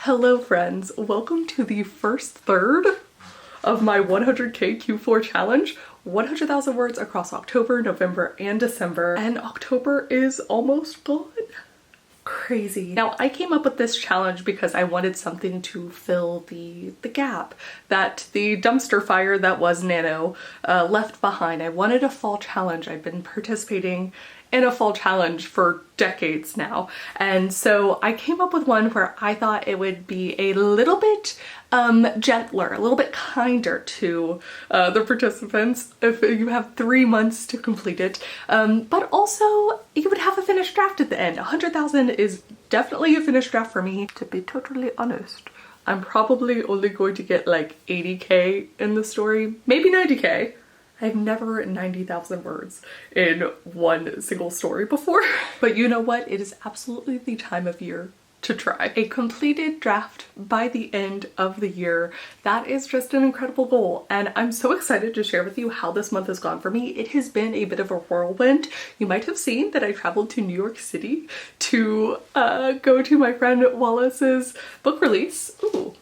Hello friends, welcome to the first third of my 100k Q4 challenge. 100,000 words across October, November, and December, and October is almost gone. Crazy. Now I came up with this challenge because I wanted something to fill the gap that the dumpster fire that was NaNo left behind. I wanted a fall challenge. I've been participating in a fall challenge for decades now, and so I came up with one where I thought it would be a little bit gentler, a little bit kinder to the participants if you have 3 months to complete it, but also you would have a finished draft at the end. 100,000 is definitely a finished draft for me. To be totally honest, I'm probably only going to get like 80k in the story, maybe 90k. I've never written 90,000 words in one single story before. But you know what? It is absolutely the time of year to try. A completed draft by the end of the year. That is just an incredible goal. And I'm so excited to share with you how this month has gone for me. It has been a bit of a whirlwind. You might have seen that I traveled to New York City to go to my friend Wallace's book release. Ooh.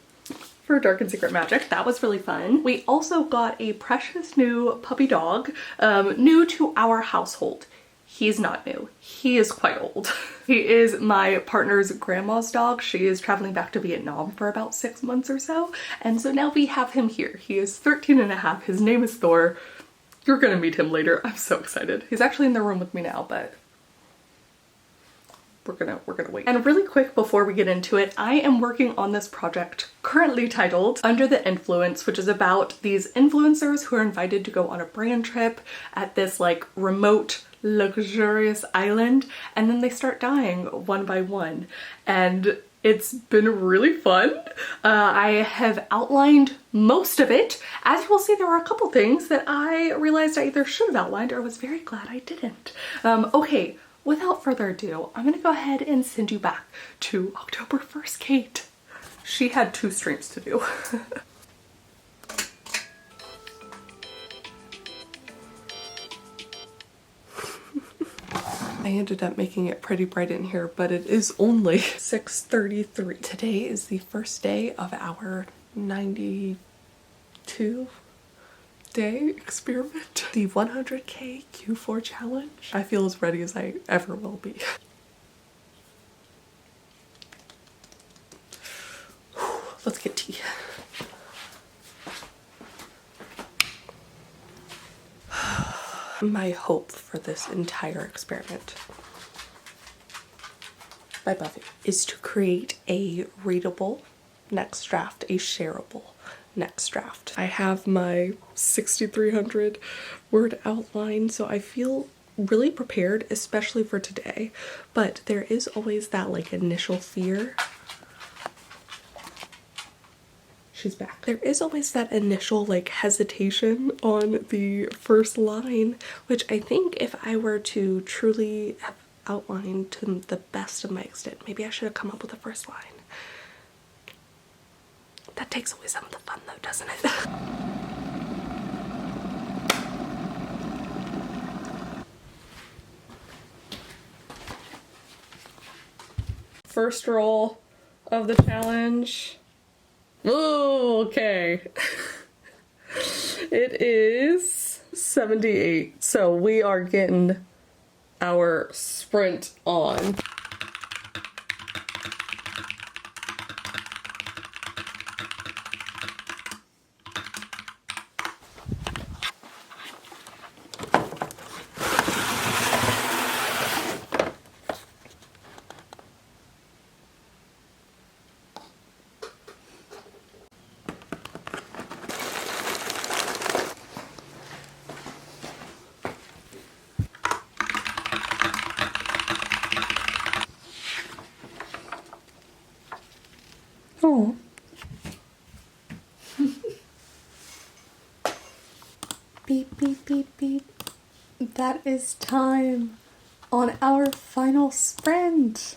For Dark and Secret Magic. That was really fun. We also got a precious new puppy dog, new to our household. He's not new. He is quite old. He is my partner's grandma's dog. She is traveling back to Vietnam for about 6 months or so. And so now we have him here. He is 13 and a half. His name is Thor. You're gonna meet him later. I'm so excited. He's actually in the room with me now, but we're gonna wait. And really quick before we get into it, I am working on this project currently titled Under the Influence, which is about these influencers who are invited to go on a brand trip at this like remote, luxurious island, and then they start dying one by one. And it's been really fun. I have outlined most of it. As you will see, there were a couple things that I realized I either should have outlined or was very glad I didn't. Okay. Without further ado, I'm gonna go ahead and send you back to October 1st, Kate. She had 2 streams to do. I ended up making it pretty bright in here, but it is only 6:33. Today is the first day of our 92 day experiment. The 100k Q4 challenge. I feel as ready as I ever will be. Let's get tea. My hope for this entire experiment, by Buffy, is to create a readable next draft, a shareable next draft. I have my 6,300 word outline, so I feel really prepared, especially for today, but there is always that like initial fear. She's back. There is always that initial like hesitation on the first line, which I think if I were to truly have outlined to the best of my extent, maybe I should have come up with the first line. That takes away some of the fun though, doesn't it? First roll of the challenge. Oh, okay. It is 78. So we are getting our sprint on. Oh. Beep, beep, beep, beep. That is time on our final sprint.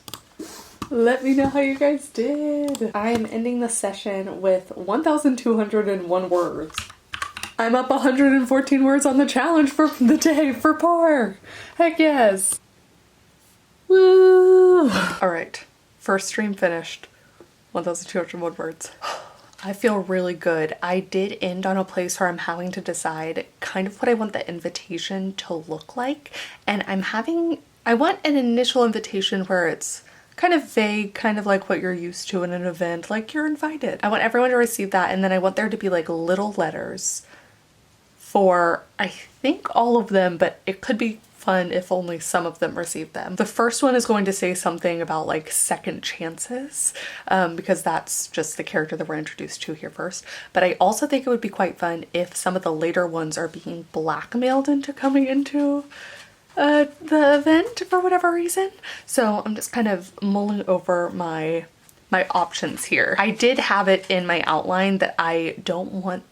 Let me know how you guys did. I am ending the session with 1,201 words. I'm up 114 words on the challenge for the day for par. Heck yes. Woo! All right, first stream finished. 1,201 words. I feel really good. I did end on a place where I'm having to decide kind of what I want the invitation to look like. And I want an initial invitation where it's kind of vague, kind of like what you're used to in an event, like you're invited. I want everyone to receive that, and then I want there to be like little letters for, I think, all of them, but it could be fun if only some of them receive them. The first one is going to say something about like second chances, because that's just the character that we're introduced to here first. But I also think it would be quite fun if some of the later ones are being blackmailed into coming into the event for whatever reason. So I'm just kind of mulling over my options here. I did have it in my outline that I don't want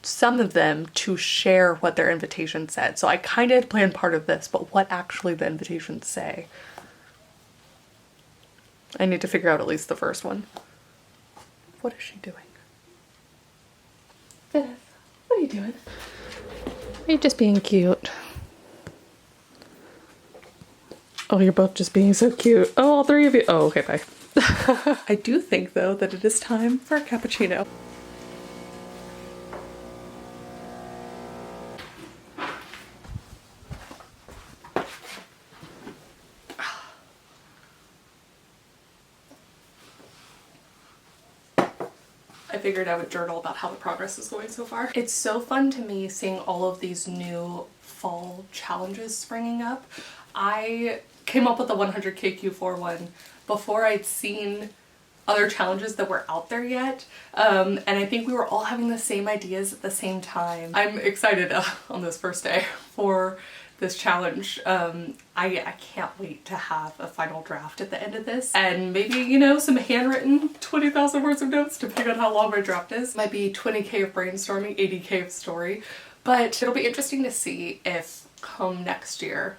some of them to share what their invitation said. So I kind of planned part of this, but what actually the invitations say. I need to figure out at least the first one. What is she doing? Beth, what are you doing? Are you just being cute? Oh, you're both just being so cute. Oh, all three of you. Oh, okay, bye. I do think though that it is time for a cappuccino. I figured I would journal about how the progress is going so far. It's so fun to me seeing all of these new fall challenges springing up. I came up with the 100k Q4 one before I'd seen other challenges that were out there yet, and I think we were all having the same ideas at the same time. I'm excited on this first day for this challenge. I can't wait to have a final draft at the end of this, and maybe, you know, some handwritten 20,000 words of notes depending on how long my draft is. Might be 20k of brainstorming, 80k of story, but it'll be interesting to see if come next year,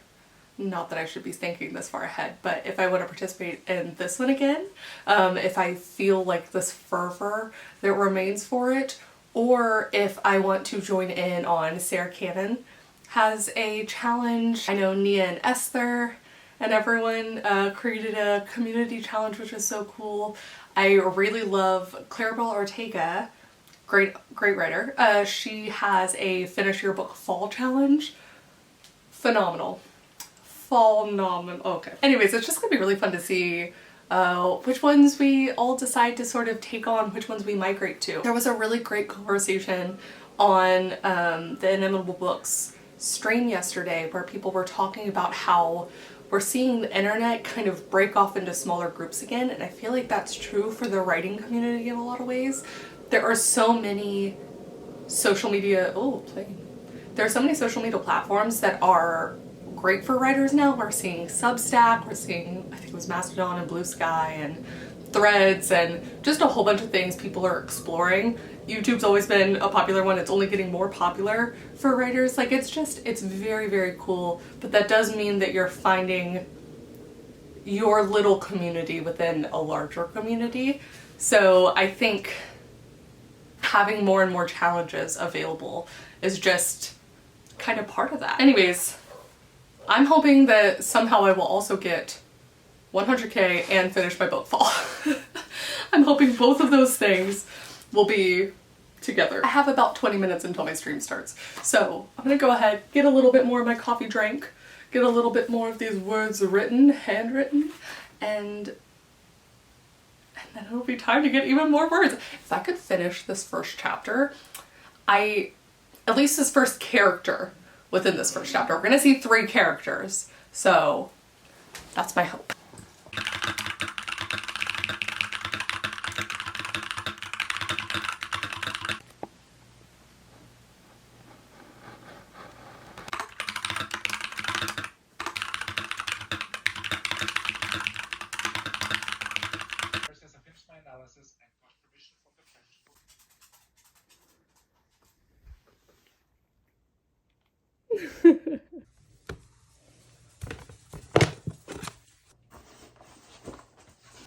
not that I should be thinking this far ahead, but if I want to participate in this one again, if I feel like this fervor that remains for it, or if I want to join in on Sarah Cannon has a challenge. I know Nia and Esther and everyone created a community challenge, which is so cool. I really love Claribel Ortega, great writer. She has a finish your book fall challenge. Phenomenal. Okay. Anyways, it's just gonna be really fun to see which ones we all decide to sort of take on, which ones we migrate to. There was a really great conversation on the Inimitable Books stream yesterday where people were talking about how we're seeing the internet kind of break off into smaller groups again, and I feel like that's true for the writing community in a lot of ways. There are so many social media, there are so many social media platforms that are great for writers now. We're seeing Substack, we're seeing, I think it was Mastodon and Blue Sky and Threads, and just a whole bunch of things people are exploring. YouTube's always been a popular one. It's only getting more popular for writers. Like, it's very, very cool, but that does mean that you're finding your little community within a larger community. So I think having more and more challenges available is just kind of part of that. Anyways, I'm hoping that somehow I will also get 100k and finish my book fall. I'm hoping both of those things will be together. I have about 20 minutes until my stream starts, so I'm gonna go ahead, get a little bit more of my coffee drank, get a little bit more of these words written, handwritten, and then it'll be time to get even more words. If I could finish this first chapter, at least this first character within this first chapter. We're gonna see 3 characters, so that's my hope.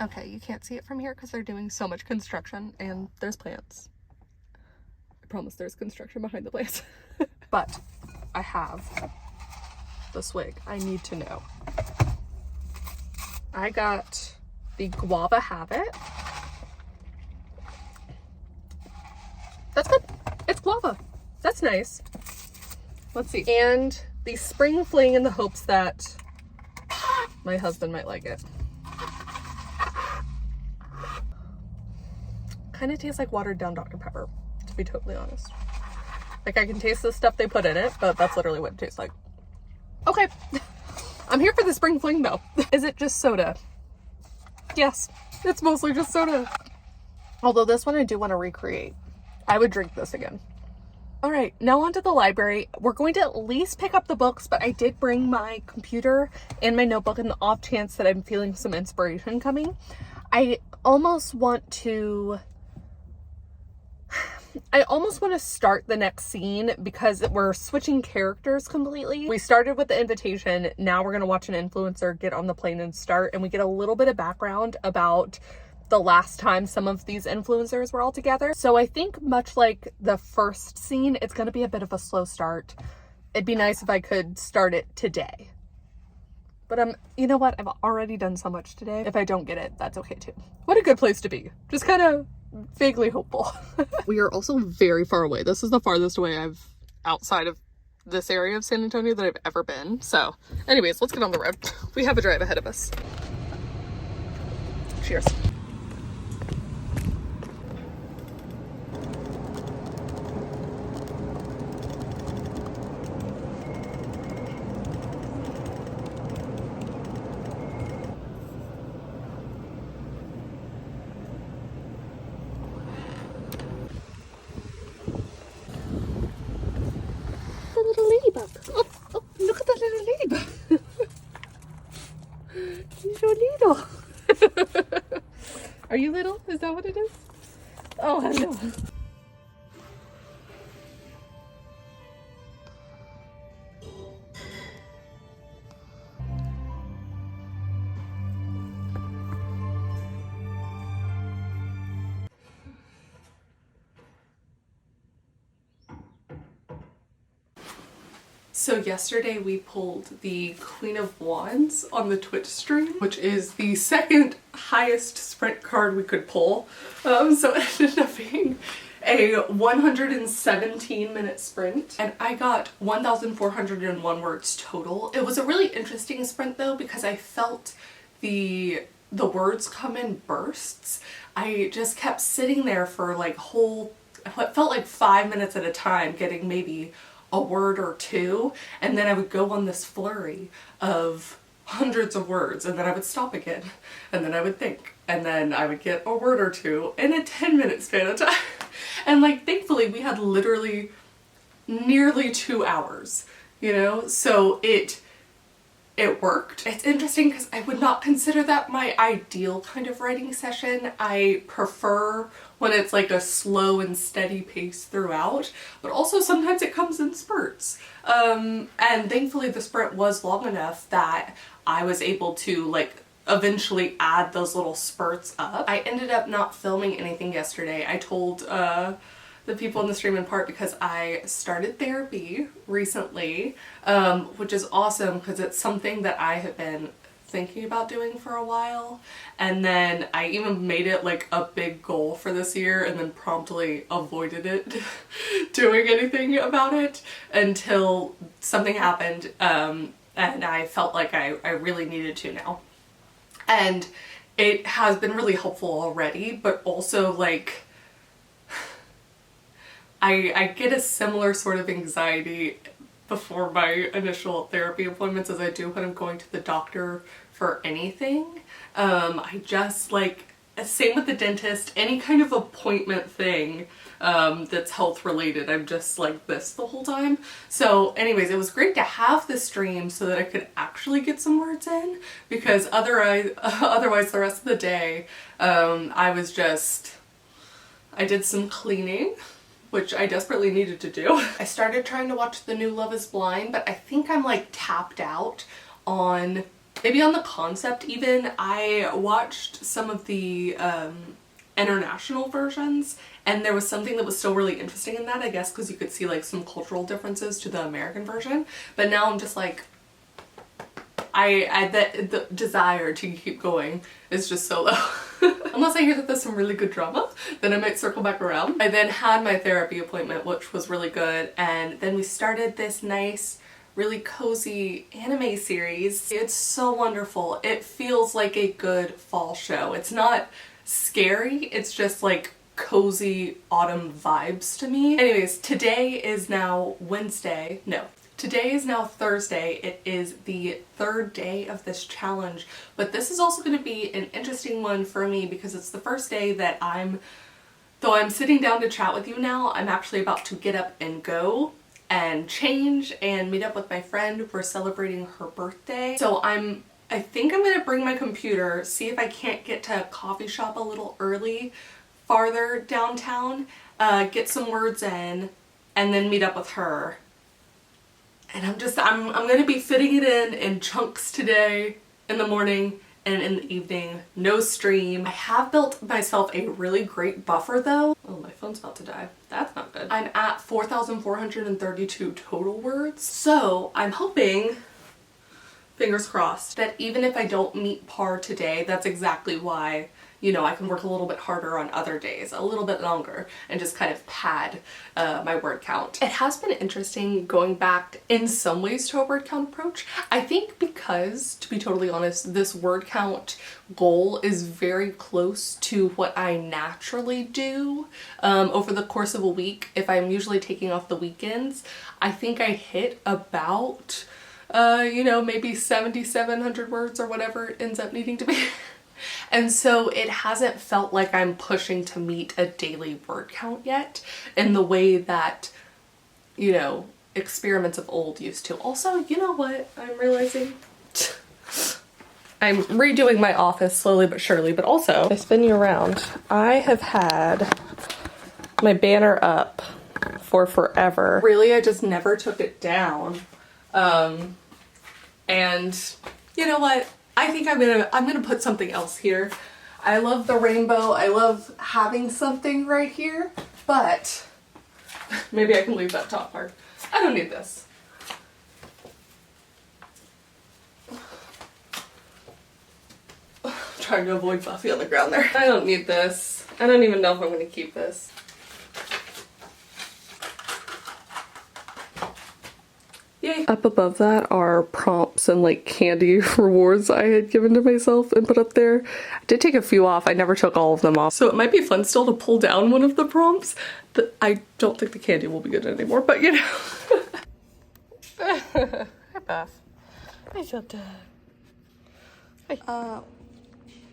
Okay, you can't see it from here because they're doing so much construction and there's plants. I promise there's construction behind the plants. But I have the swig. I need to know. I got the Guava Habit, it's guava. That's nice. Let's see. And the spring fling in the hopes that my husband might like it. Kind of tastes like watered down Dr. Pepper, to be totally honest. Like, I can taste the stuff they put in it, but that's literally what it tastes like. Okay. I'm here for the spring fling though. Is it just soda? Yes, it's mostly just soda. Although this one I do want to recreate. I would drink this again. All right, now on to the library. We're going to at least pick up the books, but I did bring my computer and my notebook in the off chance that I'm feeling some inspiration coming. I almost want to start the next scene because we're switching characters completely. We started with the invitation. Now we're going to watch an influencer get on the plane and start, and we get a little bit of background about the last time some of these influencers were all together. So I think much like the first scene, it's going to be a bit of a slow start. It'd be nice if I could start it today. But you know what? I've already done so much today. If I don't get it, that's okay too. What a good place to be. Just kind of vaguely hopeful. We are also very far away. This is the farthest away I've outside of this area of San Antonio that I've ever been. So anyways, let's get on the road. We have a drive ahead of us. Cheers. Ladybug. Oh, look at that little ladybug. He's so little. Are you little? Is that what it is? Oh, hello. So yesterday we pulled the Queen of Wands on the Twitch stream, which is the second highest sprint card we could pull. So it ended up being a 117-minute sprint, and I got 1,401 words total. It was a really interesting sprint though, because I felt the words come in bursts. I just kept sitting there for like what felt like 5 minutes at a time, getting maybe a word or two, and then I would go on this flurry of hundreds of words, and then I would stop again, and then I would think, and then I would get a word or two in a 10-minute span of time. And like, thankfully we had literally nearly 2 hours, you know, so it worked. It's interesting because I would not consider that my ideal kind of writing session. I prefer when it's like a slow and steady pace throughout, but also sometimes it comes in spurts. And thankfully the sprint was long enough that I was able to like eventually add those little spurts up. I ended up not filming anything yesterday. I told the people in the stream in part because I started therapy recently, which is awesome because it's something that I have been thinking about doing for a while, and then I even made it like a big goal for this year and then promptly avoided it doing anything about it until something happened, and I felt like I really needed to now. And it has been really helpful already, but also like I get a similar sort of anxiety before my initial therapy appointments as I do when I'm going to the doctor for anything. I just like, same with the dentist, any kind of appointment thing that's health related, I'm just like this the whole time. So anyways, it was great to have the stream so that I could actually get some words in, because otherwise the rest of the day I did some cleaning, which I desperately needed to do. I started trying to watch the new Love is Blind, but I think I'm like tapped out on, maybe on the concept even. I watched some of the international versions, and there was something that was still really interesting in that, I guess because you could see like some cultural differences to the American version. But now I'm just like, the desire to keep going is just so low. Unless I hear that there's some really good drama, then I might circle back around. I then had my therapy appointment, which was really good, and then we started this nice, really cozy anime series. It's so wonderful. It feels like a good fall show. It's not scary, it's just like cozy autumn vibes to me. Anyways, today is now Wednesday. No. Today is now Thursday. It is the third day of this challenge, but this is also going to be an interesting one for me because it's the first day that though I'm sitting down to chat with you now, I'm actually about to get up and go and change and meet up with my friend. We're celebrating her birthday. So I think I'm gonna bring my computer, see if I can't get to a coffee shop a little early, farther downtown, get some words in, and then meet up with her. And I'm gonna be fitting it in chunks today, in the morning and in the evening. No stream. I have built myself a really great buffer though. Oh, my phone's about to die. That's not good. I'm at 4,432 total words. So I'm hoping, fingers crossed, that even if I don't meet par today, that's exactly why, you know, I can work a little bit harder on other days, a little bit longer, and just kind of pad my word count. It has been interesting going back in some ways to a word count approach. I think because, to be totally honest, this word count goal is very close to what I naturally do over the course of a week. If I'm usually taking off the weekends, I think I hit about, you know, maybe 7,700 words or whatever it ends up needing to be. And so it hasn't felt like I'm pushing to meet a daily word count yet in the way that, you know, experiments of old used to. Also, you know what I'm realizing? I'm redoing my office slowly but surely, but also, I spin you around. I have had my banner up for forever. Really, I just never took it down. And you know what? I think I'm gonna put something else here. I love the rainbow. I love having something right here, but maybe I can leave that top part. I don't need this. I'm trying to avoid Buffy on the ground there. I don't need this. I don't even know if I'm gonna keep this. Yay. Up above that are prompts and like candy rewards I had given to myself and put up there. I did take a few off. I never took all of them off. So it might be fun still to pull down one of the prompts. I don't think the candy will be good anymore, but you know. Hi, Beth. Hi, Zelda. Hi.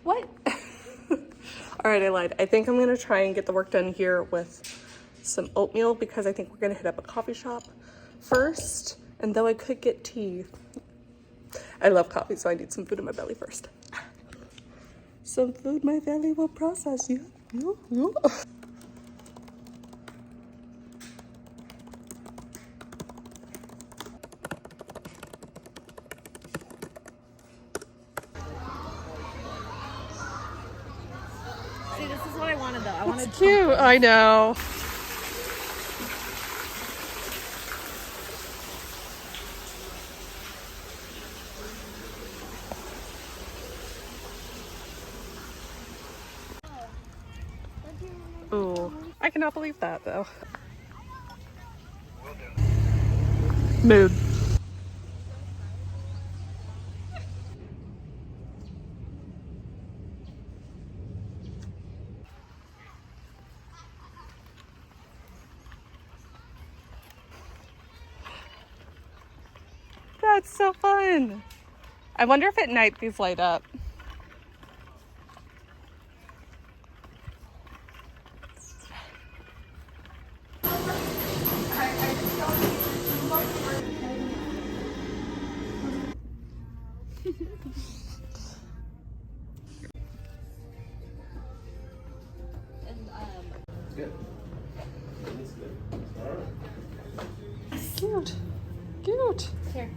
What? All right, I lied. I think I'm gonna try and get the work done here with some oatmeal because I think we're gonna hit up a coffee shop first. And though I could get tea, I love coffee, so I need some food in my belly first. Some food my belly will process. You. See, this is what I wanted though. I wanted cute. I know. Ooh, I cannot believe that though. Mood. That's so fun. I wonder if at night these light up. Cute. Cute. Here.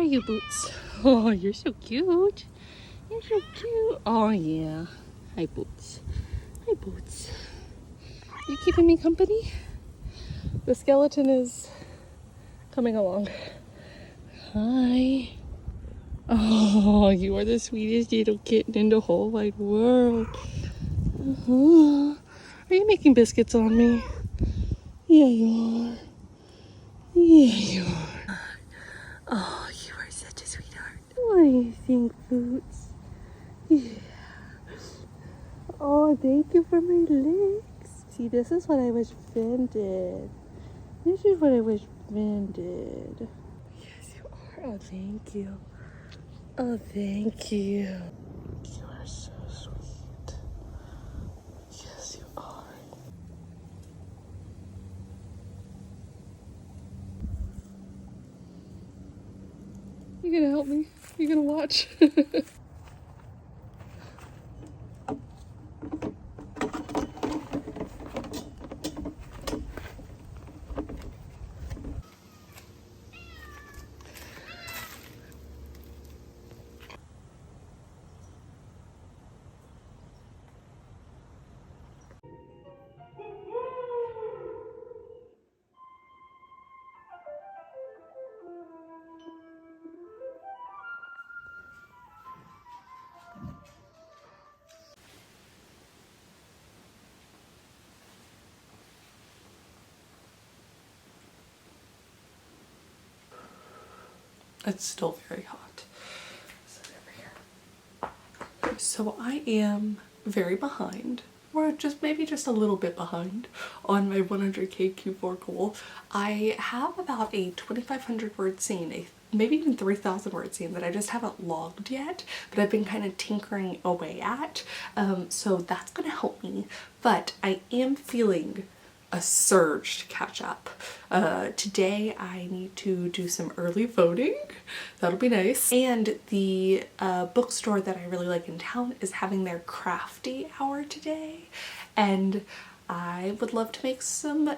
are you, Boots? Oh, you're so cute. You're so cute. Oh, yeah. Hi, Boots. Hi, Boots. You keeping me company? The skeleton is coming along. Hi. Oh, you are the sweetest little kitten in the whole wide world. Uh-huh. Are you making biscuits on me? Yeah, you are. Yeah, you are. Oh, you are such a sweetheart. What do you think, Boots? Yeah. Oh, thank you for my legs. See, this is what I was vended. This is what I was vended. Yes, you are. Oh, thank you. Oh, thank you. You are so sweet. Yes, you are. You gonna help me? You gonna watch? It's still very hot. So I am very behind, or maybe just a little bit behind on my 100k Q4 goal. I have about a 2,500 word scene, maybe even 3,000 word scene that I just haven't logged yet, but I've been kind of tinkering away at. So that's gonna help me, but I am feeling a surge to catch up. Today I need to do some early voting. That'll be nice. And the bookstore that I really like in town is having their crafty hour today. And I would love to make some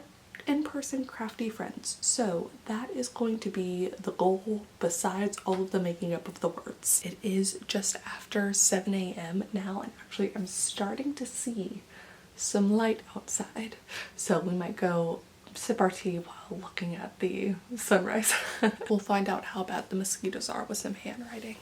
in-person crafty friends. So that is going to be the goal besides all of the making up of the words. It is just after 7 a.m. now, and actually I'm starting to see some light outside, so we might go sip our tea while looking at the sunrise. We'll find out how bad the mosquitoes are with some handwriting.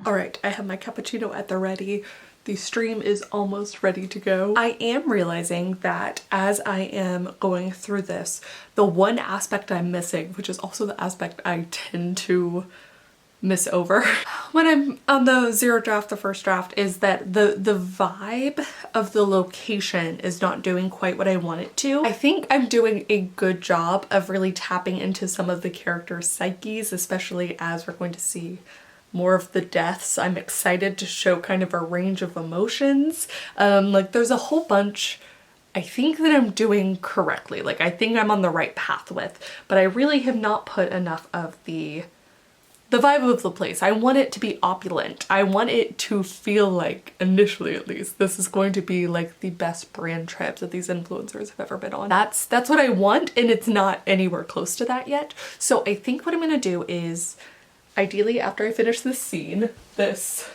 Alright, I have my cappuccino at the ready. The stream is almost ready to go. I am realizing that as I am going through this, the one aspect I'm missing, which is also the aspect I tend to miss over when I'm on the zero draft, the first draft, is that the vibe of the location is not doing quite what I want it to. I think I'm doing a good job of really tapping into some of the characters' psyches, especially as we're going to see more of the deaths. I'm excited to show kind of a range of emotions. Like there's a whole bunch I think that I'm doing correctly. Like I think I'm on the right path with, but I really have not put enough of the vibe of the place. I want it to be opulent. I want it to feel like, initially at least, this is going to be like the best brand trip that these influencers have ever been on. That's what I want, and it's not anywhere close to that yet. So I think what I'm gonna do is, ideally after I finish this scene, this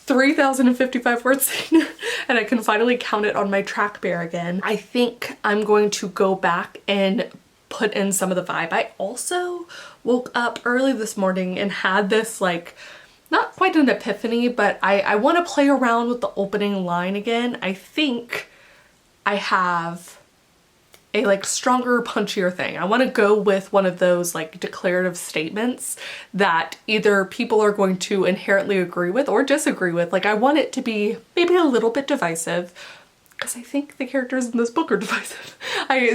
3,055 words seen and I can finally count it on my track bear again. I think I'm going to go back and put in some of the vibe. I also woke up early this morning and had this like, not quite an epiphany, but I want to play around with the opening line again. I think I have a like stronger, punchier thing. I want to go with one of those like declarative statements that either people are going to inherently agree with or disagree with. Like I want it to be maybe a little bit divisive because I think the characters in this book are divisive.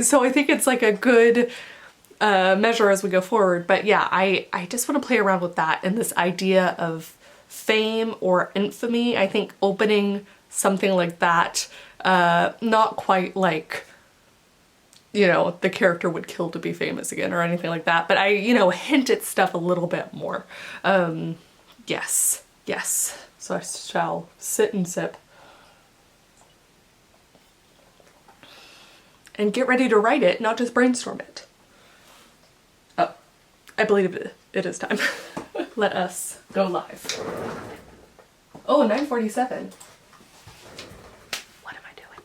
So I think it's like a good measure as we go forward. But yeah, I just want to play around with that and this idea of fame or infamy. I think opening something like that, not quite like, you know, the character would kill to be famous again or anything like that, but I, you know, hint at stuff a little bit more. Yes. So I shall sit and sip and get ready to write it, not just brainstorm it. Oh, I believe it is time. Let us go live. Oh, 9:47. What am I doing?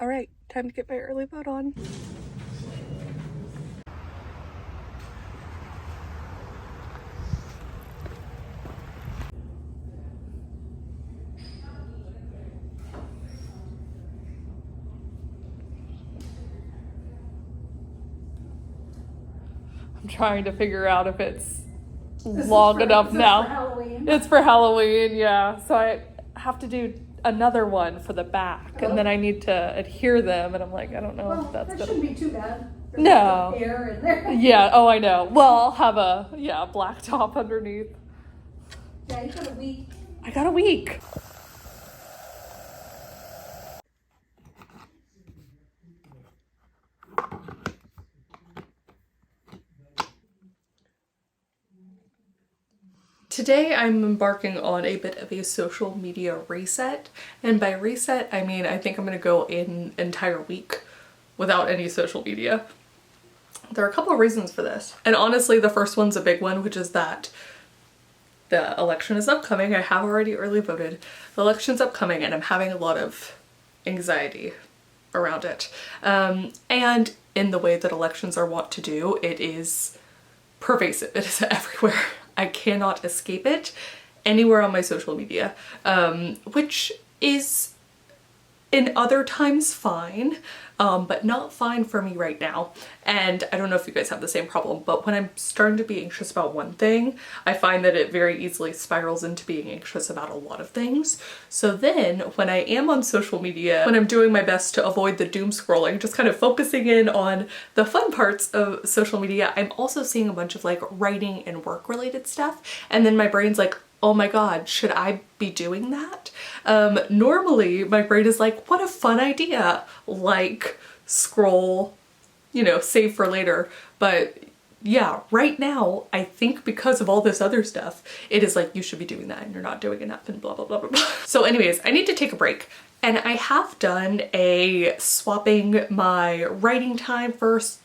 All right, time to get my early vote on. I'm trying to figure out if it's long enough now. Halloween. It's for Halloween, yeah. So I have to do another one for the back, and then I need to adhere them, and I'm like, I don't know if that's that gonna. shouldn't be too bad. There's No. lots of air in there. Yeah. Oh, I know. Well, I'll have a black top underneath. Yeah, you got a week. I got a week. Today I'm embarking on a bit of a social media reset, and by reset I mean I think I'm gonna go an entire week without any social media. There are a couple of reasons for this, and honestly the first one's a big one, which is that the election is upcoming. I have already early voted. The election's upcoming and I'm having a lot of anxiety around it. And in the way that elections are wont to do, it is pervasive. It is everywhere. I cannot escape it anywhere on my social media, which is in other times fine, but not fine for me right now. And I don't know if you guys have the same problem, but when I'm starting to be anxious about one thing, I find that it very easily spirals into being anxious about a lot of things. So then when I am on social media, when I'm doing my best to avoid the doom scrolling, just kind of focusing in on the fun parts of social media, I'm also seeing a bunch of like writing and work related stuff. And then my brain's like, oh my God, should I be doing that? Normally my brain is like, what a fun idea. Like scroll, you know, save for later. But yeah, right now, I think because of all this other stuff, it is like, you should be doing that and you're not doing enough and blah, blah, blah, blah, blah. So anyways, I need to take a break. And I have done a swapping my writing time versus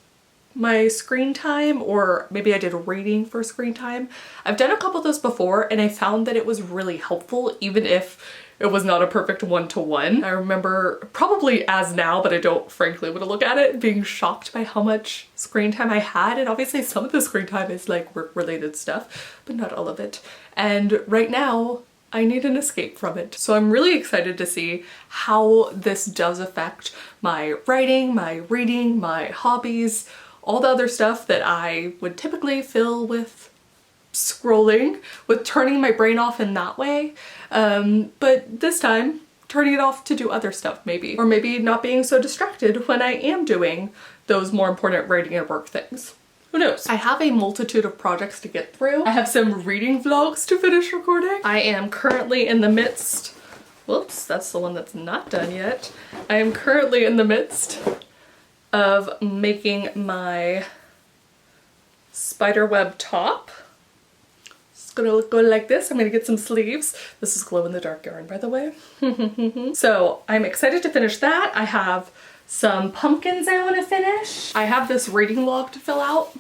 my screen time, or maybe I did a reading for screen time. I've done a couple of those before and I found that it was really helpful, even if it was not a perfect one-to-one. I remember, probably as now, but I don't frankly want to look at it, being shocked by how much screen time I had. And obviously some of the screen time is like work-related stuff, but not all of it. And right now, I need an escape from it. So I'm really excited to see how this does affect my writing, my reading, my hobbies, all the other stuff that I would typically fill with scrolling, with turning my brain off in that way. But this time, turning it off to do other stuff maybe. Or maybe not being so distracted when I am doing those more important writing and work things. Who knows? I have a multitude of projects to get through. I have some reading vlogs to finish recording. I am currently in the midst, whoops, that's the one that's not done yet. I am currently in the midst of making my spiderweb top. It's gonna look good like this. I'm gonna get some sleeves. This is glow-in-the-dark yarn, by the way. So I'm excited to finish that. I have some pumpkins I want to finish. I have this reading log to fill out.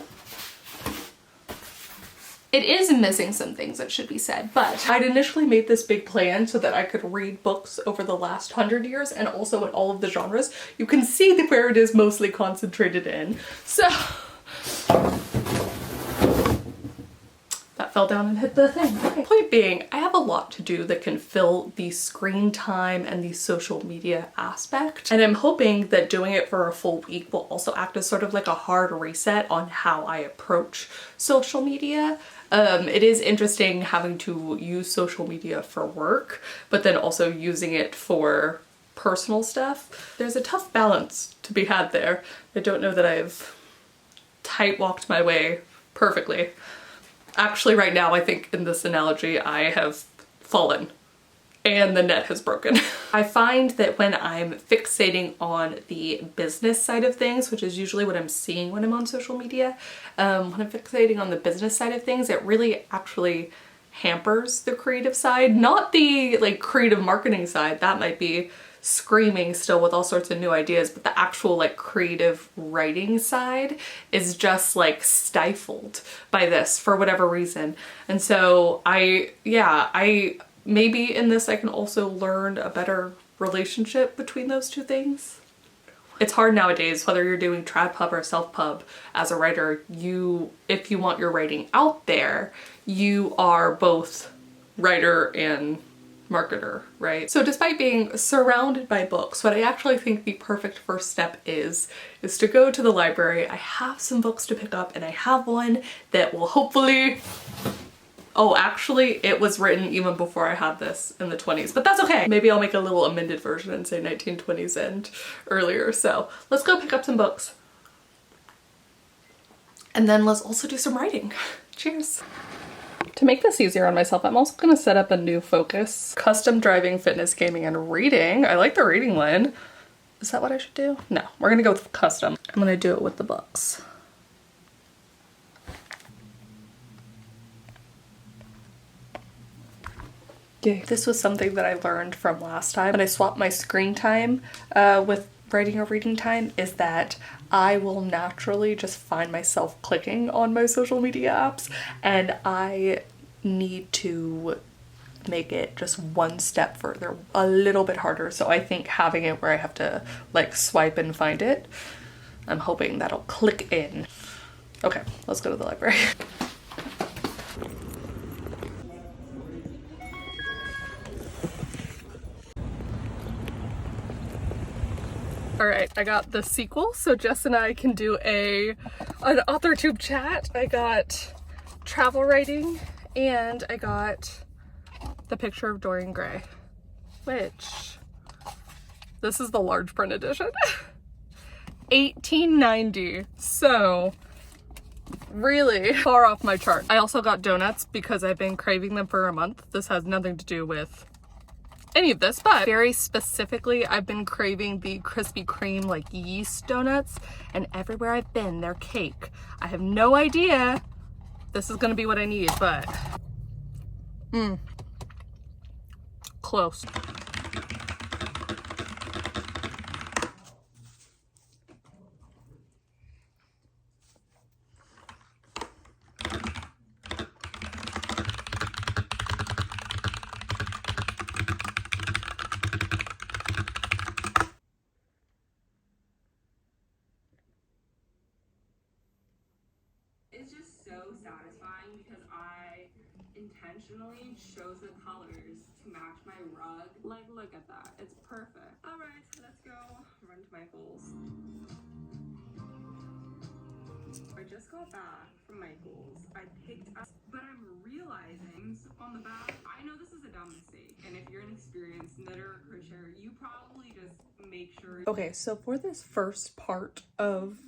It is missing some things that should be said, but I'd initially made this big plan so that I could read books over the last 100 years and also in all of the genres. You can see where it is mostly concentrated in. So that fell down and hit the thing. Okay. Point being, I have a lot to do that can fill the screen time and the social media aspect. And I'm hoping that doing it for a full week will also act as sort of like a hard reset on how I approach social media. It is interesting having to use social media for work, but then also using it for personal stuff. There's a tough balance to be had there. I don't know that I've tight walked my way perfectly. Actually, right now, I think in this analogy, I have fallen and the net has broken. I find that when I'm fixating on the business side of things, which is usually what I'm seeing when I'm on social media, when I'm fixating on the business side of things, it really actually hampers the creative side. Not the like creative marketing side, that might be screaming still with all sorts of new ideas, but the actual like creative writing side is just like stifled by this for whatever reason. And so maybe in this I can also learn a better relationship between those two things. It's hard nowadays, whether you're doing trad pub or self pub as a writer, if you want your writing out there, you are both writer and marketer, right? So despite being surrounded by books, what I actually think the perfect first step is to go to the library. I have some books to pick up and I have one that will hopefully... Oh, actually, it was written even before I had this in the 20s, but that's okay. Maybe I'll make a little amended version and say 1920s and earlier. So let's go pick up some books. And then let's also do some writing. Cheers. To make this easier on myself, I'm also gonna set up a new focus. Custom driving, fitness, gaming, and reading. I like the reading one. Is that what I should do? No, we're gonna go with custom. I'm gonna do it with the books. This was something that I learned from last time when I swapped my screen time with writing or reading time, is that I will naturally just find myself clicking on my social media apps, and I need to make it just one step further, a little bit harder. So I think having it where I have to like swipe and find it, I'm hoping that'll click in. Okay, let's go to the library. All right, I got the sequel, so Jess and I can do an author tube chat. I got travel writing, and I got the picture of Dorian Gray, which, this is the large print edition. 1890, so really far off my chart. I also got donuts because I've been craving them for a month. This has nothing to do with any of this, but very specifically I've been craving the Krispy Kreme like yeast donuts, and everywhere I've been they're cake. I have no idea this is gonna be what I need, but close. Satisfying because I intentionally chose the colors to match my rug. Like, look at that. It's perfect. All right, let's go run to my goals. I just got back from my goals. I picked up, but I'm realizing on the back, I know this is a dumb mistake. And if you're an experienced knitter or crocheter, you probably just make sure. Okay, so for this first part of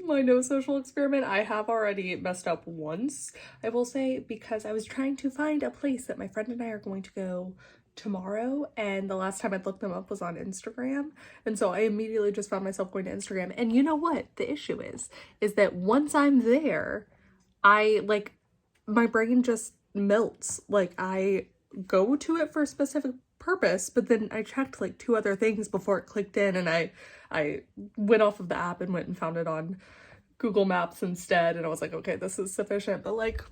my no social experiment, I have already messed up once, I will say, because I was trying to find a place that my friend and I are going to go tomorrow, and the last time I looked them up was on Instagram, and so I immediately just found myself going to Instagram. And you know what the issue is that once I'm there, I like my brain just melts. Like I go to it for a specific purpose, but then I checked like 2 other things before it clicked in, and I went off of the app and went and found it on Google Maps instead, and I was like, okay, this is sufficient, but like,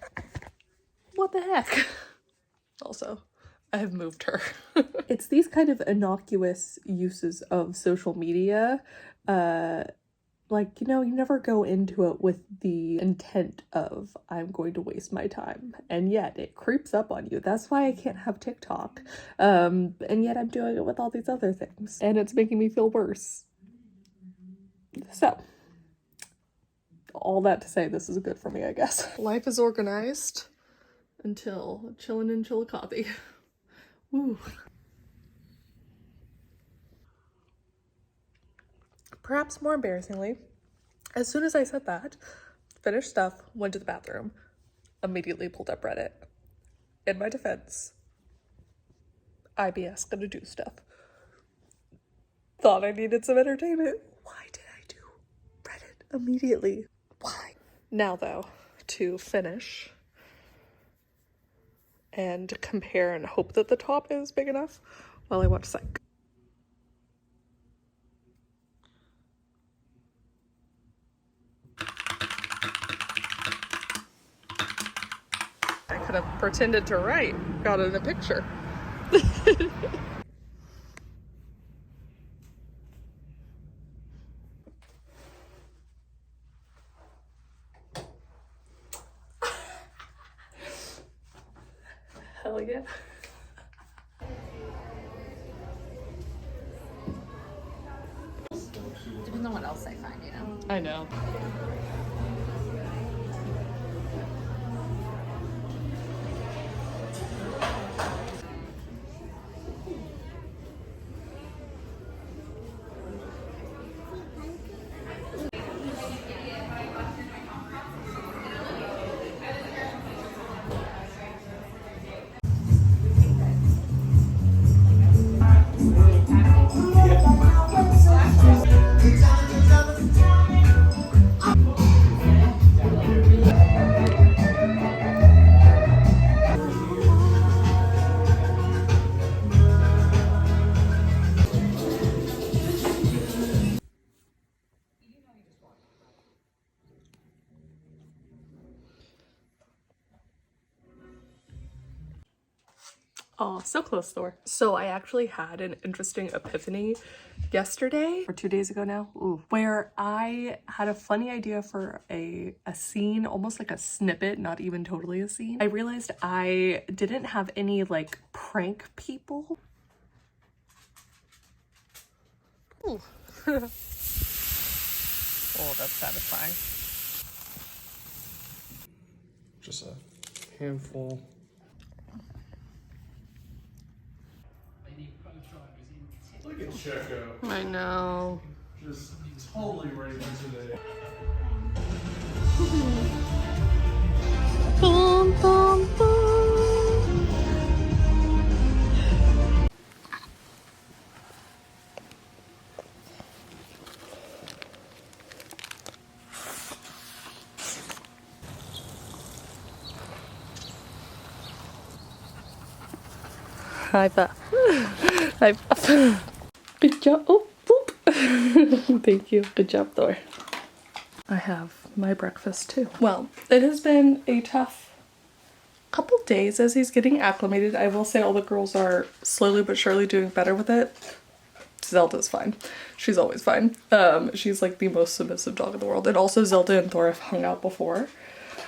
what the heck? Also, I have moved her. It's these kind of innocuous uses of social media, like, you know, you never go into it with the intent of, I'm going to waste my time. And yet it creeps up on you. That's why I can't have TikTok. And yet I'm doing it with all these other things. And it's making me feel worse. So, all that to say, this is good for me, I guess. Life is organized until chillin' in Chillicothe. Woo. Perhaps more embarrassingly, as soon as I said that, finished stuff, went to the bathroom, immediately pulled up Reddit. In my defense, IBS gonna do stuff. Thought I needed some entertainment. Why did I do Reddit immediately? Why? Now though, to finish and compare and hope that the top is big enough while I watch Psych. I could have pretended to write, got it in a picture. Hell yeah. Depends on what else I find, you know? I know. Oh, so close though. So I actually had an interesting epiphany yesterday, or 2 days ago now, where I had a funny idea for a scene, almost like a snippet, not even totally a scene. I realized I didn't have any like prank people. Ooh. Oh, that's satisfying. Just a handful. Look at Checo. I know. Just totally raging today. Boom, boom, boom. High five. High five. Good job. Oh, boop. Thank you. Good job, Thor. I have my breakfast too. Well, it has been a tough couple days as he's getting acclimated. I will say all the girls are slowly but surely doing better with it. Zelda's fine. She's always fine. She's like the most submissive dog in the world. And also Zelda and Thor have hung out before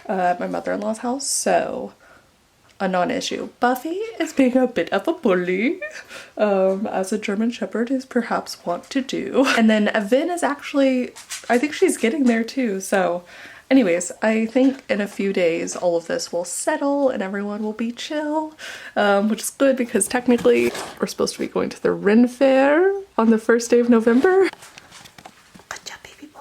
at my mother-in-law's house, so a non-issue. Buffy is being a bit of a bully, as a German Shepherd is perhaps wont to do. And then Vin is actually, I think she's getting there too. So anyways, I think in a few days all of this will settle and everyone will be chill, which is good because technically we're supposed to be going to the Ren Fair on the 1st day of November. Good job, baby boy.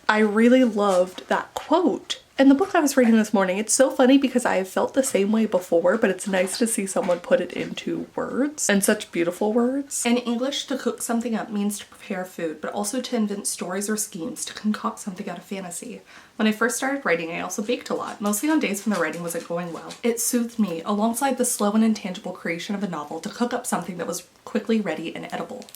I really loved that quote And the book I was reading this morning, it's so funny because I have felt the same way before, but it's nice to see someone put it into words, and such beautiful words. In English, to cook something up means to prepare food, but also to invent stories or schemes to concoct something out of fantasy. When I first started writing, I also baked a lot, mostly on days when the writing wasn't going well. It soothed me, alongside the slow and intangible creation of a novel, to cook up something that was quickly ready and edible.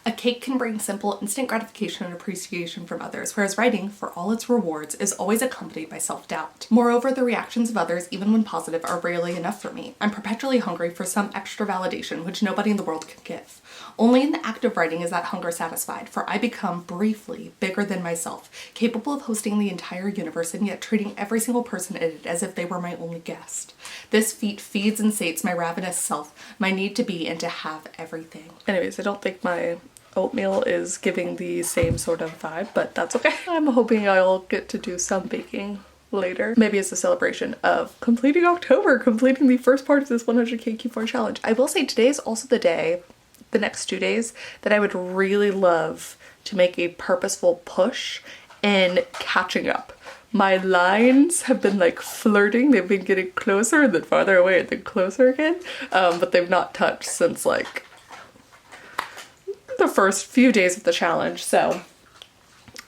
A cake can bring simple, instant gratification and appreciation from others, whereas writing, for all its rewards, is always accompanied by self-doubt. Moreover, the reactions of others, even when positive, are rarely enough for me. I'm perpetually hungry for some extra validation which nobody in the world can give. Only in the act of writing is that hunger satisfied, for I become, briefly, bigger than myself, capable of hosting the entire universe and yet treating every single person in it as if they were my only guest. This feat feeds and sates my ravenous self, my need to be and to have everything. Anyways, I don't think my oatmeal is giving the same sort of vibe, but that's okay. I'm hoping I'll get to do some baking later. Maybe it's a celebration of completing October, completing the first part of this 100k Q4 challenge. I will say today is also the day, the next 2 days, that I would really love to make a purposeful push in catching up. My lines have been like flirting. They've been getting closer and then farther away and then closer again, but they've not touched since like the first few days of the challenge, so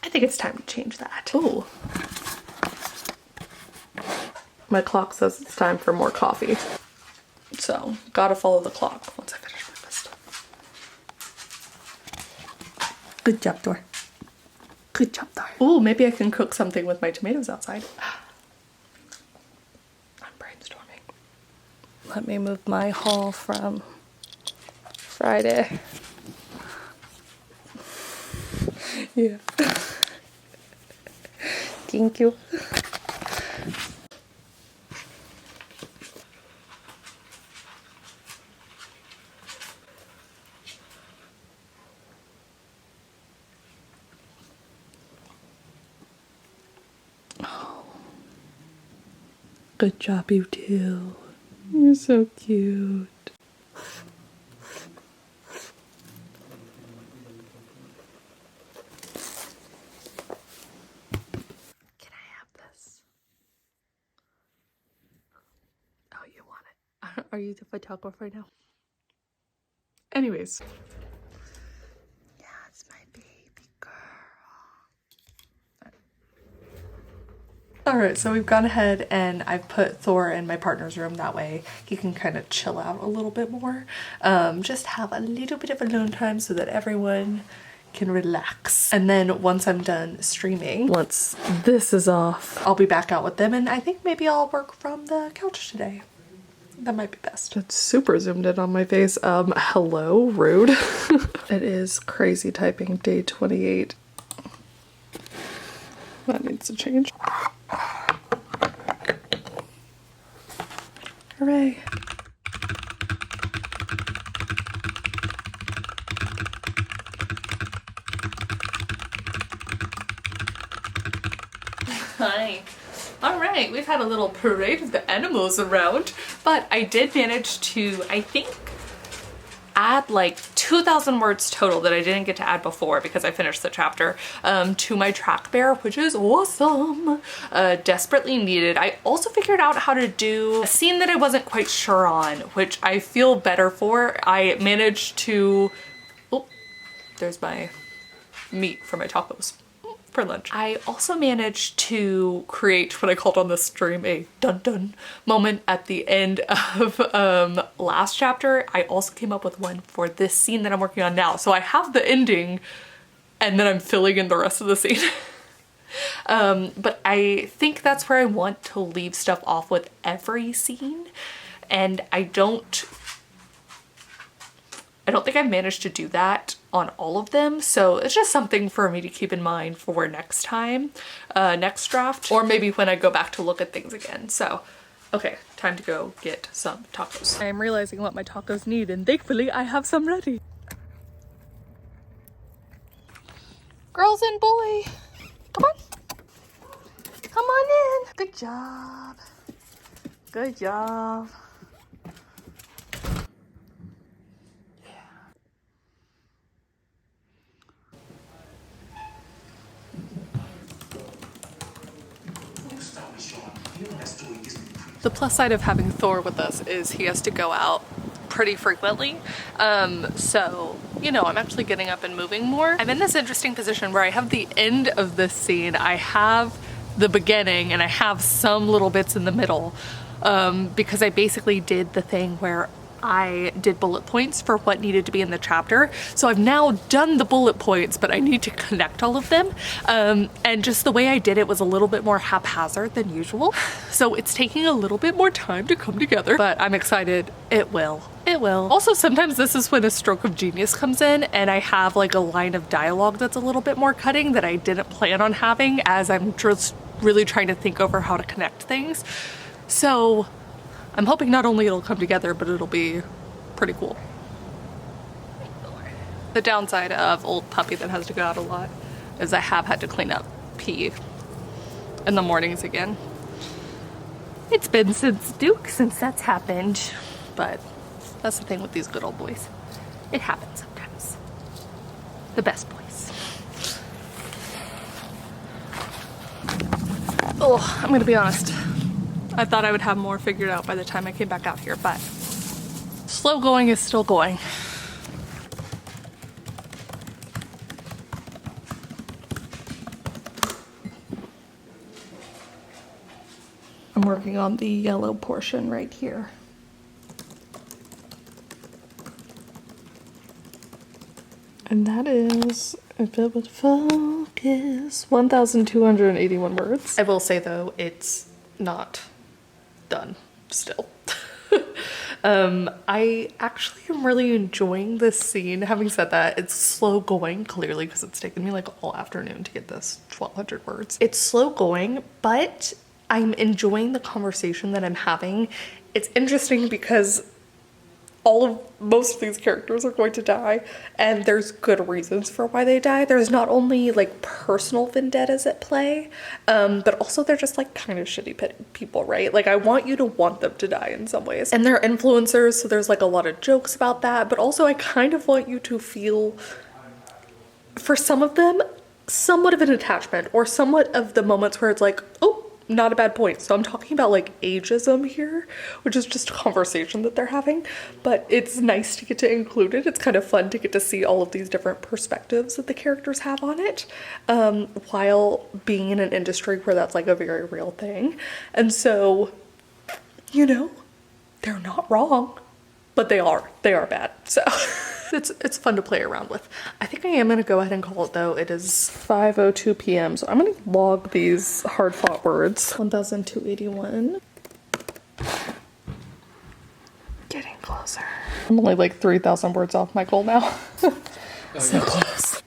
I think it's time to change that. Ooh. My clock says it's time for more coffee, so gotta follow the clock once I finish breakfast. Good job, Dor. Good job, Dor. Ooh, maybe I can cook something with my tomatoes outside. I'm brainstorming. Let me move my haul from Friday. Yeah. Thank you. Oh. Good job, you two. You're so cute. Are you the photographer now? Anyways. Yeah, it's my baby girl. Alright, so we've gone ahead and I've put Thor in my partner's room. That way he can kind of chill out a little bit more. Just have a little bit of alone time so that everyone can relax. And then once I'm done streaming, once this is off, I'll be back out with them, and I think maybe I'll work from the couch today. That might be best. It's super zoomed in on my face. Hello, rude. It is crazy typing day 28. That needs to change. Hooray. Hi. All right, we've had a little parade of the animals around, but I did manage to, I think, add like 2,000 words total that I didn't get to add before because I finished the chapter to my track bear, which is awesome. Desperately needed. I also figured out how to do a scene that I wasn't quite sure on, which I feel better for. I managed to, oh, there's my meat for my tacos for lunch. I also managed to create what I called on the stream a dun-dun moment at the end of last chapter. I also came up with one for this scene that I'm working on now. So I have the ending and then I'm filling in the rest of the scene. But I think that's where I want to leave stuff off with every scene. And I don't think I've managed to do that on all of them, so it's just something for me to keep in mind for next time, next draft, or maybe when I go back to look at things again. So, okay, time to go get some tacos. I am realizing what my tacos need, and thankfully I have some ready. Girls and boy, come on. Come on in. Good job. Good job. The plus side of having Thor with us is he has to go out pretty frequently. So, you know, I'm actually getting up and moving more. I'm in this interesting position where I have the end of this scene, I have the beginning, and I have some little bits in the middle, because I basically did the thing where I did bullet points for what needed to be in the chapter. So I've now done the bullet points, but I need to connect all of them. And just the way I did it was a little bit more haphazard than usual. So it's taking a little bit more time to come together, but I'm excited. It will. It will. Also, sometimes this is when a stroke of genius comes in and I have like a line of dialogue that's a little bit more cutting that I didn't plan on having, as I'm just really trying to think over how to connect things. So I'm hoping not only it'll come together, but it'll be pretty cool. The downside of old puppy that has to go out a lot is I have had to clean up pee in the mornings again. It's been since that's happened, but that's the thing with these good old boys. It happens sometimes. The best boys. Oh, I'm gonna be honest. I thought I would have more figured out by the time I came back out here, but slow going is still going. I'm working on the yellow portion right here. And that is, if it would focus, 1,281 words. I will say though, it's not done still. I actually am really enjoying this scene. Having said that, it's slow going, clearly, because it's taken me like all afternoon to get this 1,200 words. It's slow going, but I'm enjoying the conversation that I'm having. It's interesting because most of these characters are going to die, and there's good reasons for why they die. There's not only like personal vendettas at play, but also they're just like kind of shitty people, right? Like I want you to want them to die in some ways. And they're influencers, so there's like a lot of jokes about that, but also I kind of want you to feel, for some of them, somewhat of an attachment, or somewhat of the moments where it's like, oh, not a bad point. So I'm talking about like ageism here, which is just a conversation that they're having, but it's nice to get to include it. It's kind of fun to get to see all of these different perspectives that the characters have on it, while being in an industry where that's like a very real thing. And so, you know, they're not wrong, but they are bad. So it's fun to play around with. I think I am gonna go ahead and call it though. It is 5:02 p.m. So I'm gonna log these hard fought words. 1,281. Getting closer. I'm only like 3,000 words off my goal now. So close.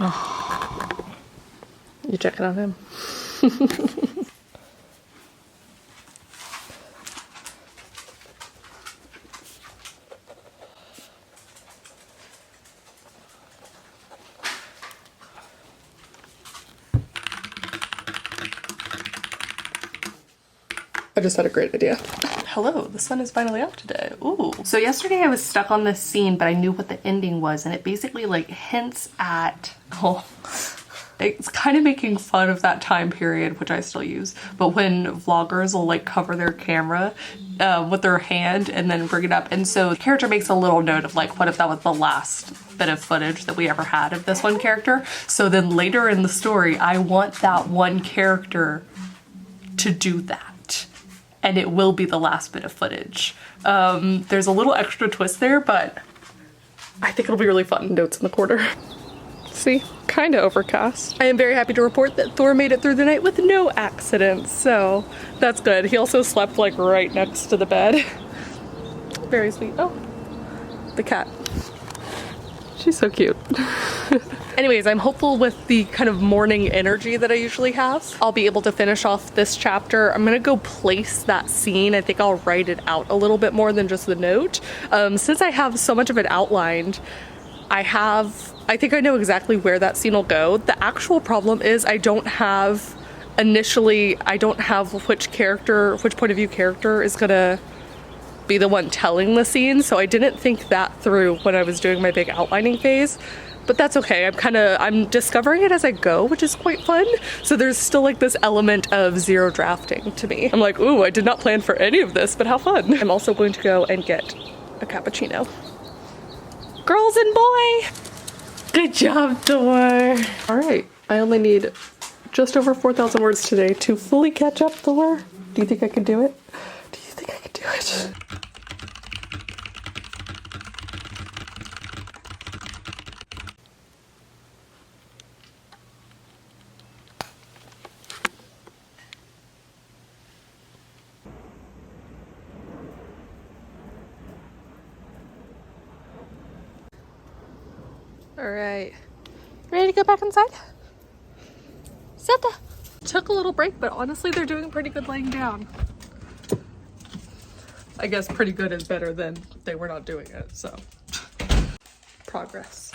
Oh. You checking on him? I just had a great idea. Hello, the sun is finally out today. Ooh. So yesterday I was stuck on this scene, but I knew what the ending was, and it basically like hints at, it's kind of making fun of that time period, which I still use, but when vloggers will like cover their camera with their hand and then bring it up. And so the character makes a little note of like, what if that was the last bit of footage that we ever had of this one character? So then later in the story, I want that one character to do that. And it will be the last bit of footage. There's a little extra twist there, but I think it'll be really fun. Notes in the corner. See, kind of overcast. I am very happy to report that Thor made it through the night with no accidents, so that's good. He also slept like right next to the bed. Very sweet. Oh, the cat. She's so cute. Anyways, I'm hopeful with the kind of morning energy that I usually have, I'll be able to finish off this chapter. I'm gonna go place that scene. I think I'll write it out a little bit more than just the note. Since I have so much of it outlined, I think I know exactly where that scene will go. The actual problem is I don't have which point of view character is gonna be the one telling the scene, so I didn't think that through when I was doing my big outlining phase. But that's okay. I'm discovering it as I go, which is quite fun. So there's still like this element of zero drafting to me. I'm like, ooh, I did not plan for any of this, but how fun. I'm also going to go and get a cappuccino. Girls and boy. Good job, Thor. All right, I only need just over 4,000 words today to fully catch up, Thor. Do you think I can do it? Do you think I can do it? All right, ready to go back inside? Santa. Took a little break, but honestly, they're doing pretty good laying down. I guess pretty good is better than they were not doing it, so. Progress.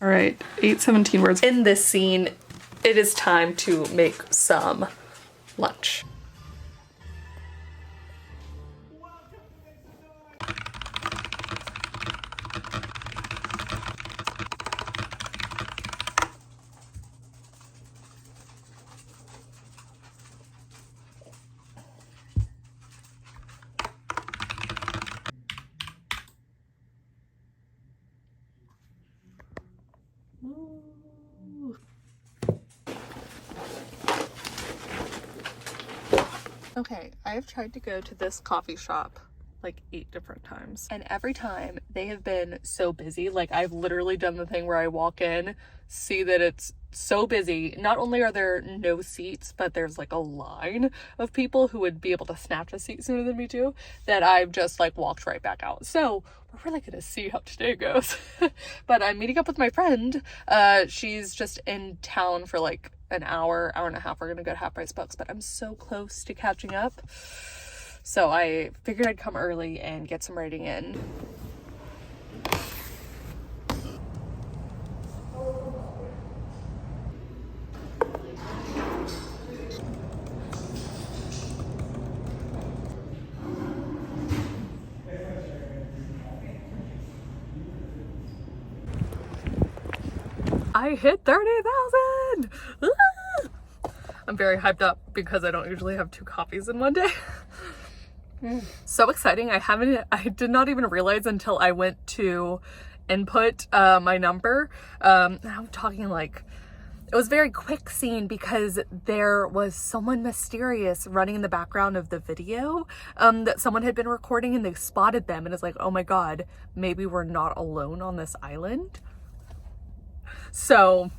All right, 817 words. In this scene, it is time to make some lunch. Okay, I have tried to go to this coffee shop like 8 different times, and every time they have been so busy. Like, I've literally done the thing where I walk in, see that it's so busy. Not only are there no seats, but there's like a line of people who would be able to snatch a seat sooner than me do, that I've just like walked right back out. So we're really gonna see how today goes. But I'm meeting up with my friend. She's just in town for like an hour and a half. We're gonna go to Half Price Books, but I'm so close to catching up. So I figured I'd come early and get some writing in. I hit 30,000! I'm very hyped up because I don't usually have 2 coffees in one day. So exciting. I did not even realize until I went to input my number. I'm talking like, it was a very quick scene because there was someone mysterious running in the background of the video that someone had been recording, and they spotted them, and it's like, oh my god, maybe we're not alone on this island. So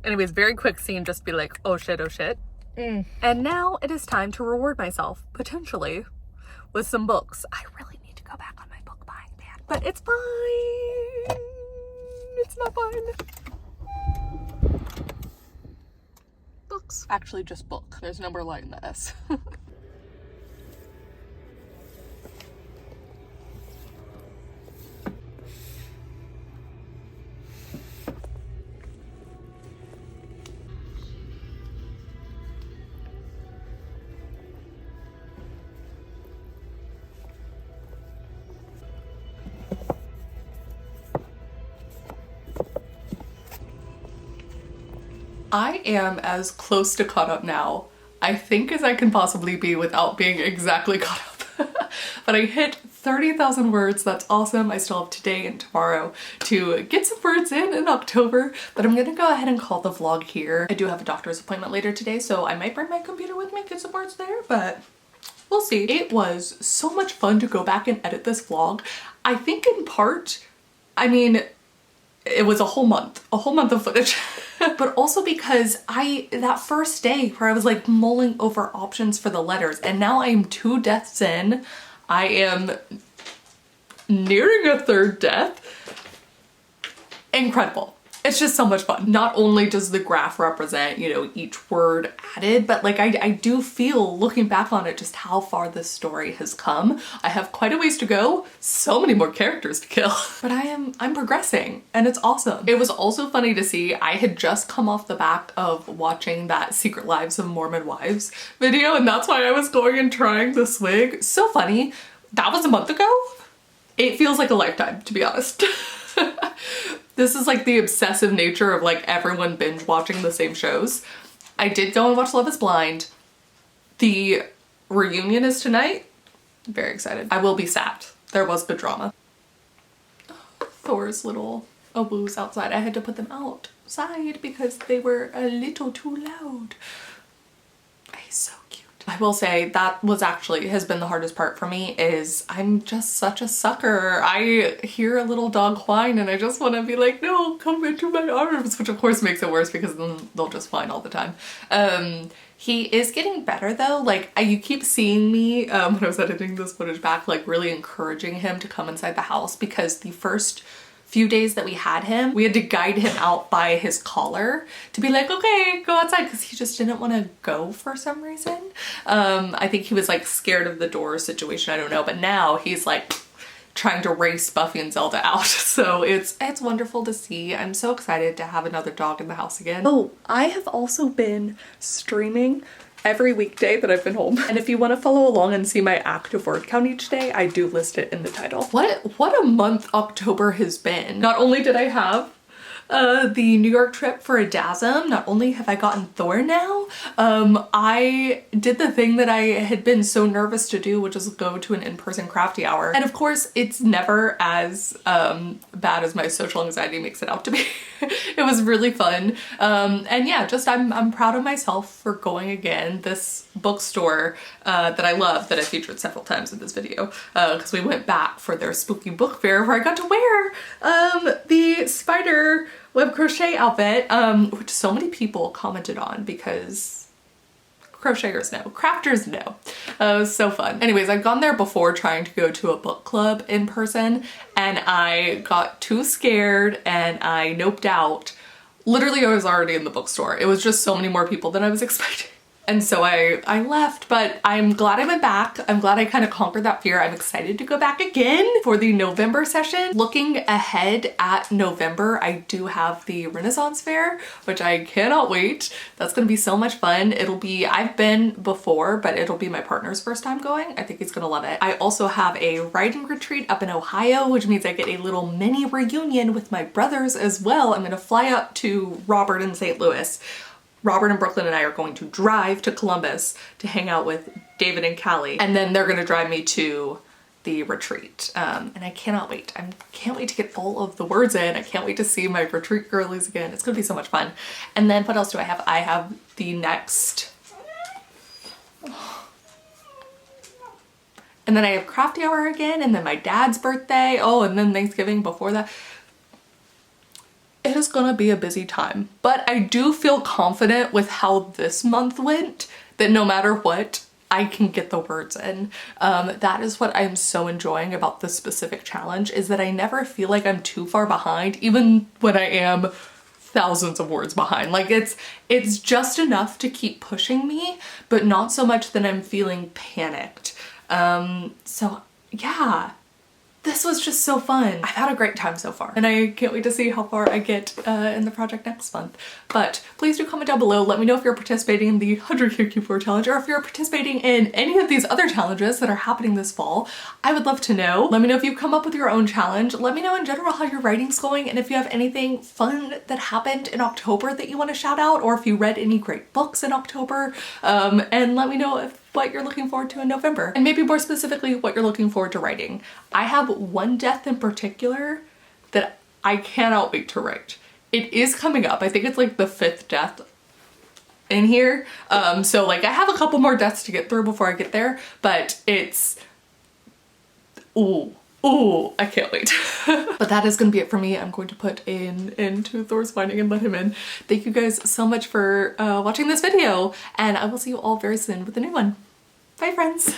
anyways, very quick scene, just be like, oh shit, oh shit. And now it is time to reward myself, potentially, with some books. I really need to go back on my book buying ban, but it's fine. It's not fine. Books. Actually just book. There's no more light in the S. I am as close to caught up now, I think, as I can possibly be without being exactly caught up. But I hit 30,000 words. That's awesome. I still have today and tomorrow to get some words in October, but I'm gonna go ahead and call the vlog here. I do have a doctor's appointment later today, so I might bring my computer with me, get some words there, but we'll see. It was so much fun to go back and edit this vlog. I think in part, I mean, it was a whole month of footage. But also because that first day where I was like mulling over options for the letters, and now I am 2 deaths in, I am nearing a 3rd death. Incredible. It's just so much fun. Not only does the graph represent, you know, each word added, but like I do feel, looking back on it, just how far this story has come. I have quite a ways to go, so many more characters to kill, but I'm progressing and it's awesome. It was also funny to see, I had just come off the back of watching that Secret Lives of Mormon Wives video, and that's why I was going and trying this wig. So funny. That was a month ago. It feels like a lifetime, to be honest. This is like the obsessive nature of like everyone binge watching the same shows. I did go and watch Love is Blind. The reunion is tonight. Very excited. I will be sad. There was good drama. Thor's little oboes outside. I had to put them outside because they were a little too loud. He's so cute. I will say that has been the hardest part for me, is I'm just such a sucker. I hear a little dog whine and I just want to be like, no, come into my arms, which of course makes it worse because then they'll just whine all the time. He is getting better though. Like you keep seeing me when I was editing this footage back, like really encouraging him to come inside the house, because the first few days that we had him, we had to guide him out by his collar to be like, okay, go outside, because he just didn't want to go for some reason. I think he was like scared of the door situation, I don't know, but now he's like trying to race Buffy and Zelda out. So it's wonderful to see. I'm so excited to have another dog in the house again. Oh, I have also been streaming every weekday that I've been home. And if you want to follow along and see my active word count each day, I do list it in the title. What a month October has been. Not only did I have the New York trip for a DASM, not only have I gotten Thor now, I did the thing that I had been so nervous to do, which is go to an in-person crafty hour. And of course, it's never as bad as my social anxiety makes it out to be. It was really fun. And yeah, just I'm proud of myself for going again. This bookstore that I love, that I featured several times in this video, because we went back for their spooky book fair where I got to wear the spider web crochet outfit, which so many people commented on because crocheters know, crafters know. It was so fun. Anyways, I've gone there before trying to go to a book club in person, and I got too scared and I noped out. Literally, I was already in the bookstore. It was just so many more people than I was expecting. And so I left, but I'm glad I went back. I'm glad I kind of conquered that fear. I'm excited to go back again for the November session. Looking ahead at November, I do have the Renaissance Fair, which I cannot wait. That's gonna be so much fun. I've been before, but it'll be my partner's first time going. I think he's gonna love it. I also have a writing retreat up in Ohio, which means I get a little mini reunion with my brothers as well. I'm gonna fly up to Robert in St. Louis. Robert and Brooklyn and I are going to drive to Columbus to hang out with David and Callie, and then they're gonna drive me to the retreat. And I cannot wait. I can't wait to get all of the words in. I can't wait to see my retreat girlies again. It's gonna be so much fun. And then what else do I have? I have the next... And then I have crafty hour again, and then my dad's birthday. Oh, and then Thanksgiving before that. It is gonna be a busy time, but I do feel confident with how this month went, that no matter what, I can get the words in. That is what I'm so enjoying about this specific challenge, is that I never feel like I'm too far behind, even when I am thousands of words behind. Like it's just enough to keep pushing me, but not so much that I'm feeling panicked. So yeah. This was just so fun. I've had a great time so far, and I can't wait to see how far I get in the project next month. But please do comment down below. Let me know if you're participating in the 100K Q4 challenge, or if you're participating in any of these other challenges that are happening this fall. I would love to know. Let me know if you've come up with your own challenge. Let me know in general how your writing's going, and if you have anything fun that happened in October that you want to shout out, or if you read any great books in October. And let me know what you're looking forward to in November, and maybe more specifically what you're looking forward to writing. I have one death in particular that I cannot wait to write. It is coming up. I think it's like the 5th death in here. So like I have a couple more deaths to get through before I get there, but it's, ooh, I can't wait. But that is gonna be it for me. I'm going to put into Thor's whining and let him in. Thank you guys so much for watching this video, and I will see you all very soon with a new one. Bye friends.